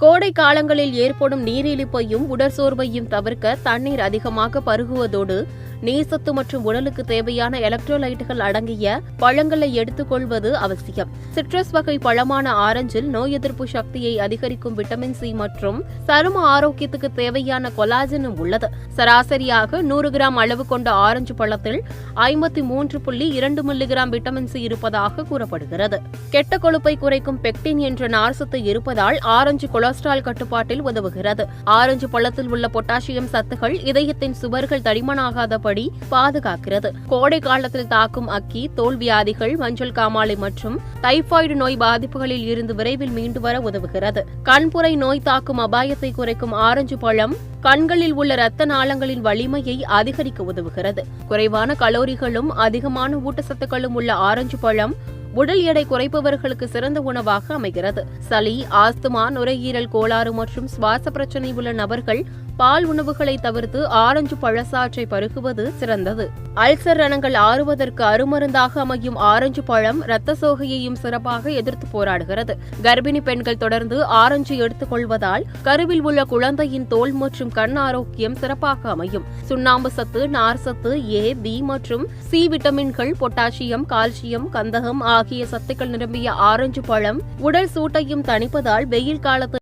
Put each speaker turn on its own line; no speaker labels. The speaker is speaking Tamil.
கோடை காலங்களில் ஏற்படும் நீரிழிப்பையும் உடற்சோர்வையும் தவிர்க்க தண்ணீர் அதிகமாக பருகுவதோடு நீர்சத்து மற்றும் உடலுக்கு தேவையான எலக்ட்ரோலைட்டுகள் அடங்கிய பழங்களை எடுத்துக்கொள்வது அவசியம். சிட்ரஸ் வகை பழமான ஆரஞ்சில் நோய் எதிர்ப்பு சக்தியை அதிகரிக்கும் விட்டமின் சி மற்றும் சரும ஆரோக்கியத்துக்கு தேவையான கொலாஜனும் உள்ளது. சராசரியாக 100 கிராம் அளவு கொண்ட ஆரஞ்சு பழத்தில் 53.2 மில்லிகிராம் விட்டமின் சி இருப்பதாக கூறப்படுகிறது. கெட்ட கொழுப்பை குறைக்கும் பெக்டின் என்ற நார்சத்து இருப்பதால் ஆரஞ்சு கொலஸ்ட்ரால் கட்டுப்பாட்டில் உதவுகிறது. ஆரஞ்சு பழத்தில் உள்ள பொட்டாசியம் சத்துகள் இதயத்தின் சுவர்கள் தடிமனாகாத பாதுகாக்கிறது. கோடை காலத்தில் தாக்கும் அக்கி, தோல் வியாதிகள், மஞ்சள் காமாலை மற்றும் டைபாய்டு நோய் பாதிப்புகளில் இருந்து விரைவில் மீண்டு வர உதவுகிறது. கண்புரை நோய் தாக்கும் அபாயத்தை குறைக்கும் ஆரஞ்சு பழம் கண்களில் உள்ள இரத்த நாளங்களின் வலிமையை அதிகரிக்க உதவுகிறது. குறைவான கலோரிகளும் அதிகமான ஊட்டச்சத்துக்களும் உள்ள ஆரஞ்சு பழம் உடல் எடை குறைப்பவர்களுக்கு சிறந்த உணவாக அமைகிறது. சளி, ஆஸ்துமா, நுரையீரல் கோளாறு மற்றும் சுவாச பிரச்சினை உள்ள நபர்கள் பால் உணவுகளை தவிர்த்து ஆரஞ்சு பழச்சாற்றை பருகுவது சிறந்தது. அல்சர் ரணங்கள் ஆறுவதற்கு அருமருந்தாக அமையும் ஆரஞ்சு பழம் இரத்த சோகையையும் சிறப்பாக எதிர்த்து போராடுகிறது. கர்ப்பிணி பெண்கள் தொடர்ந்து ஆரஞ்சு எடுத்துக் கொள்வதால் கருவில் உள்ள குழந்தையின் தோல் மற்றும் கண் ஆரோக்கியம் சிறப்பாக அமையும். சுண்ணாம்பு சத்து, நார் சத்து, ஏ, பி மற்றும் சி விட்டமின்கள், பொட்டாசியம், கால்சியம், கந்தகம் ஆகிய சத்துக்கள் நிரம்பிய ஆரஞ்சு பழம் உடல் சூட்டையும் தணிப்பதால் வெயில் காலத்தில்